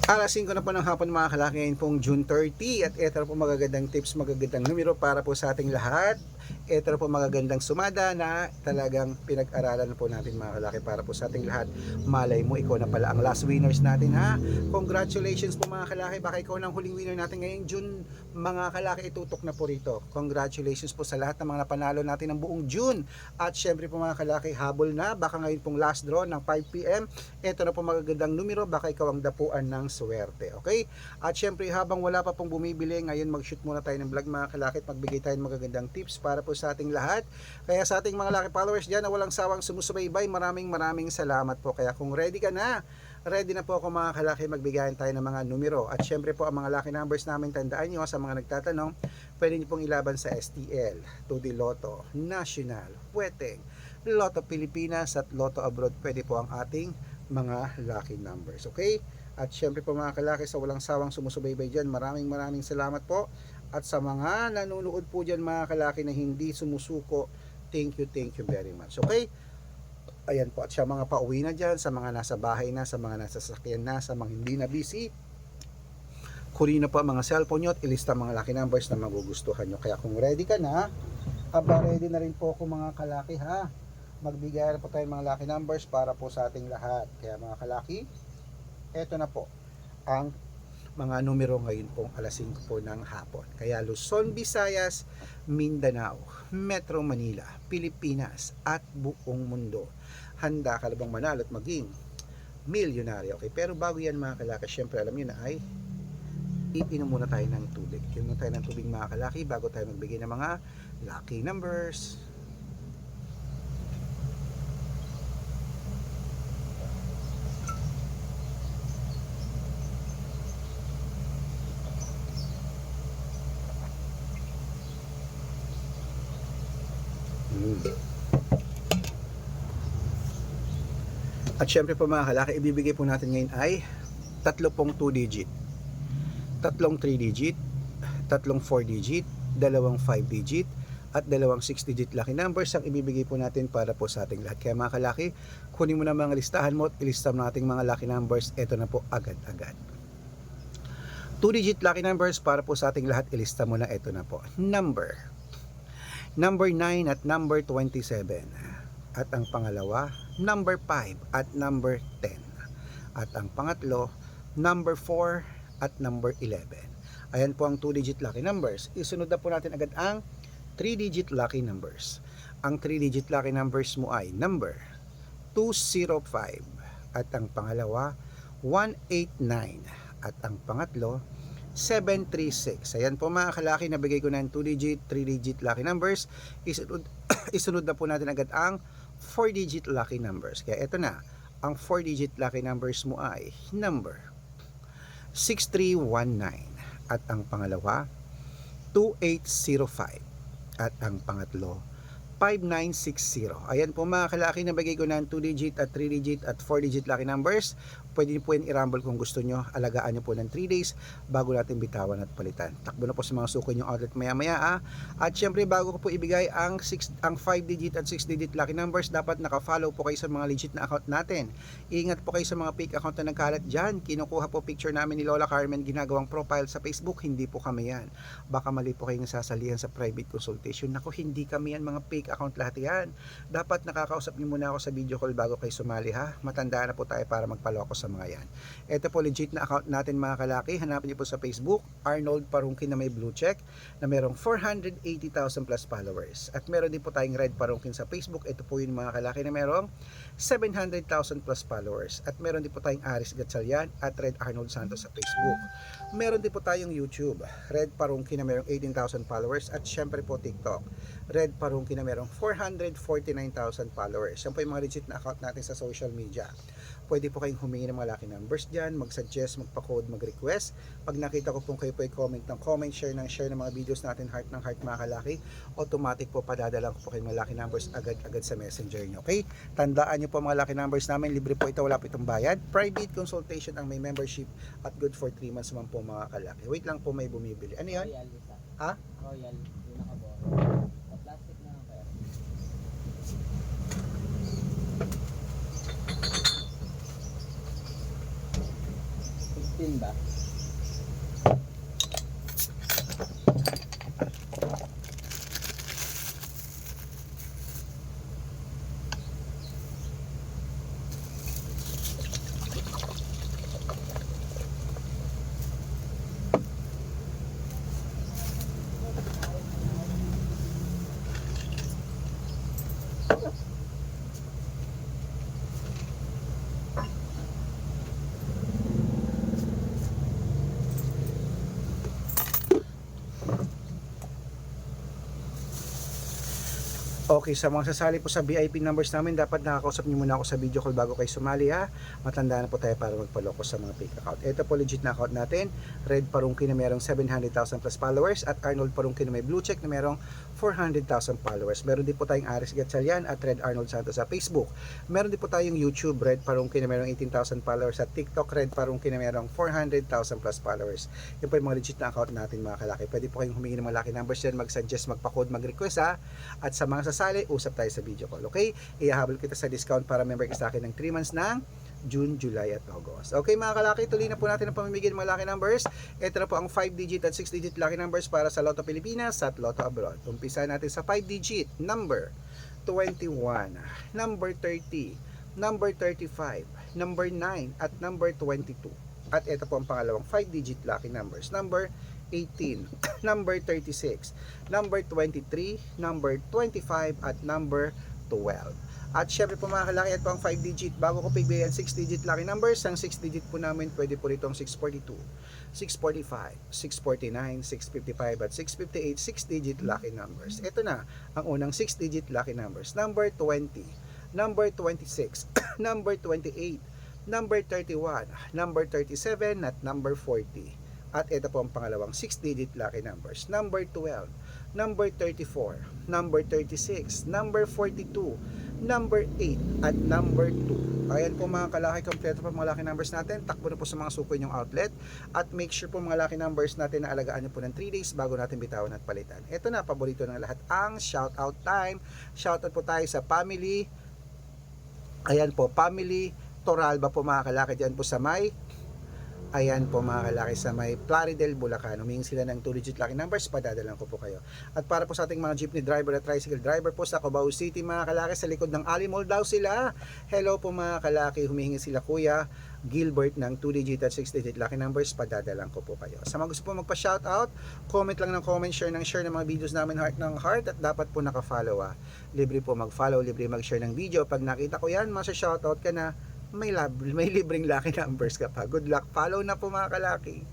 Alas 5 na po ng hapon mga kalaki, ngayon pong June 30 at ito po magagandang tips, magagandang numero para po sa ating lahat. Ito po magagandang sumada na talagang pinag-aralan po natin mga kalaki para po sa ating lahat. Malay mo, ikaw na pala ang last winners natin ha. Congratulations po mga kalaki, baka ikaw na ang huling winner natin ngayong June. Mga kalaki, itutok na po rito. Congratulations po sa lahat ng mga napanalo natin ng buong June. At syempre po mga kalaki, habol na, baka ngayon pong last draw ng 5 PM. Ito na po magagandang numero, baka ikaw ang dapuan ng swerte, okay? At syempre habang wala pa pong bumibili, ngayon mag-shoot muna tayo ng vlog mga kalaki at magbigay tayo ng magagandang tips para po sa ating lahat. Kaya sa ating mga lucky followers dyan na walang sawang sumusubaybay, maraming salamat po. Kaya kung ready ka na, ready na po ako mga kalaki, magbigayan tayo ng mga numero. At syempre po ang mga lucky numbers namin, tandaan nyo sa mga nagtatanong, pwede nyo pong ilaban sa STL, 2D Lotto, National, Puweteng, Lotto Pilipinas at Lotto Abroad. Pwede po ang ating mga lucky numbers, okay? At syempre po mga kalaki, sa walang sawang sumusubaybay dyan, maraming salamat po. At sa mga nanonood po dyan mga kalaki na hindi sumusuko, thank you very much, okay? Ayan po, at sa mga pauwi na dyan, sa mga nasa bahay na, sa mga nasa sasakyan na, sa mga hindi na busy, kunin na po ang mga cellphone nyo at ilista mga lucky numbers na magugustuhan nyo. Kaya kung ready ka na, ready na rin po ako mga kalaki ha. Magbigay na po tayo mga lucky numbers para po sa ating lahat. Kaya mga kalaki, eto na po ang mga numero ngayon pong alas 5 po ng hapon. Kaya Luzon, Visayas, Mindanao, Metro Manila, Pilipinas at buong mundo, handa ka na bang manalo at maging milyonaryo, okay? Pero bago yan mga kalaki, syempre alam nyo na ay iinom muna tayo ng tubig. Inom muna tayo ng tubig mga kalaki bago tayo magbigay ng mga lucky numbers. At syempre po mga kalaki, ibibigay po natin ngayon ay tatlo pong 2 digit, tatlong 3 digit, tatlong 4 digit, dalawang 5 digit at dalawang 6 digit lucky numbers ang ibibigay po natin para po sa ating lahat. Kaya mga kalaki, kunin mo na mga listahan mo at ilista mo natin mga lucky numbers. Ito na po agad-agad. 2 digit lucky numbers para po sa ating lahat, ilista mo na. Ito na po. Number 9 at number 27. At ang pangalawa, number 5 at number 10. At ang pangatlo, number 4 at number 11. Ayan po ang 2-digit lucky numbers. Isunod na po natin agad ang 3-digit lucky numbers. Ang 3-digit lucky numbers mo ay number 205 at ang pangalawa, 189 at ang pangatlo, 736. Ayan po mga kalaki, nabigay ko na ang 2-digit, 3-digit lucky numbers. Isunod na po natin agad ang 4-digit lucky numbers. Kaya ito na, ang 4-digit lucky numbers mo ay number 6319 at ang pangalawa 2805 at ang pangatlo 5960. Ayan po mga kalaki, nabigay ko na ang 2-digit at 3-digit at 4-digit lucky numbers. Pwede niyo po yan i-rumble kung gusto nyo. Alagaan nyo po ng 3 days bago natin bitawan at palitan. Takbo na po sa mga suko nyo outlet maya-maya. At syempre bago ko po ibigay ang 5-digit at 6-digit lucky numbers, dapat naka-follow po kayo sa mga legit na account natin. Ingat po kayo sa mga fake account na nagkalat dyan. Kinukuha po picture namin ni Lola Carmen, ginagawang profile sa Facebook. Hindi po kami yan. Baka mali po kayong nasasalihan sa private consultation. Naku, hindi kami yan, mga fake account lahat yan. Dapat nakakausap niyo muna ako sa video call bago kayo sumali ha. Matanda na po tayo para magpaloko sa mga yan. Ito po legit na account natin mga kalaki. Hanapin niyo po sa Facebook, Arnold Parungkin na may blue check na merong 480,000 plus followers. At meron din po tayong Red Parungkin sa Facebook. Ito po yung mga kalaki na merong 700,000 plus followers. At meron din po tayong Aris Gatchalian at Red Arnold Santos sa Facebook. Meron din po tayong YouTube, Red Parungkin na merong 18,000 followers. At syempre po TikTok, Red Parungkin na merong 449,000 followers. Yan po yung mga legit na account natin sa social media. Pwede po kayong humingi ng mga lucky numbers dyan, mag-suggest, magpa-code, mag-request. Pag nakita ko pong kayo po i-comment ng comment, share ng mga videos natin, heart ng heart mga kalaki, automatic po padadala ko po kayong mga lucky numbers agad-agad sa messenger nyo. Okay? Tandaan nyo po mga lucky numbers namin, libre po ito, wala po itong bayad. Private consultation ang may membership at good for 3 months naman po mga kalaki. Wait lang po, may bumibili. Ano yan? Royal isa. Ha? Royal, yung nakaboro. Sa plastic na lang kaya. 16 ba? Okay, sa mga sasali po sa VIP numbers namin, dapat nakakausap niyo muna ako sa video call bago kayo sumali ha. Matanda na po tayo para magpaloko sa mga fake account. Ito po legit na account natin. Red Parungki na merong 700,000 plus followers at Arnold Parungki na may blue check na merong 400,000 followers. Meron din po tayong Aris Gatchalian at Red Arnold Santos sa Facebook. Meron din po tayong YouTube Red Parungki na merong 18,000 followers at TikTok Red Parungki na merong 400,000 plus followers. Yan po yung mga legit na account natin mga kalaki. Pwede po kayong humingi ng mga lucky numbers yan, mag-suggest, magpa-code, mag-request ha. At sa mga sasali, usap tayo sa video call. Okay? Ihahabol kita sa discount para member ka sa akin ng 3 months ng June, July at August. Okay mga kalaki, tuloy na po natin ang pamimigay ng mga lucky numbers. Ito na po ang 5-digit at 6-digit lucky numbers para sa Lotto Pilipinas at Lotto Abroad. Umpisa natin sa 5-digit, number 21, number 30, number 35, number 9 at number 22. At ito po ang pangalawang 5-digit lucky numbers, number 18, number 36, number 23, number 25 at number 12. At syempre po mga kalaki, ito ang 5-digit. Bago ko pigbayan 6-digit lucky numbers, ang 6-digit po namin pwede po rito ang 642, 645, 649, 655 at 658 6-digit lucky numbers. Ito na ang unang 6-digit lucky numbers, number 20, number 26, number 28, number 31, number 37 at number 40. At ito po ang pangalawang 6-digit lucky numbers, number 12, number 34, number 36, number 42, number 8 at number 2. Ayan po mga kalaki, kompleto po mga lucky numbers natin. Takbo na po sa mga suko yung outlet at make sure po mga lucky numbers natin na alagaan nyo po ng 3 days bago natin bitawan at palitan. Ito na, paborito ng lahat, ang shoutout time. Shoutout po tayo sa family. Ayan po, family Toralba po mga kalaki, dyan po sa may, ayan po mga kalaki, sa may Plaridel, Bulacan. Humingi sila ng 2-digit lucky numbers, padadalan ko po kayo. At para po sa ating mga jeepney driver at tricycle driver po sa Cubao City mga kalaki, sa likod ng Ali Mall daw sila. Hello po mga kalaki, humingi sila Kuya Gilbert ng 2-digit at 6-digit lucky numbers, padadalan ko po kayo. Sa mga gusto po magpa-shoutout, comment lang ng comment, share ng mga videos namin, heart ng heart, at dapat po naka-follow ha. Libre po mag-follow, libre mag-share ng video. Pag nakita ko yan, masa-shoutout ka na, may libreng lucky numbers ka pa. Good luck. Follow na po mga kalaki.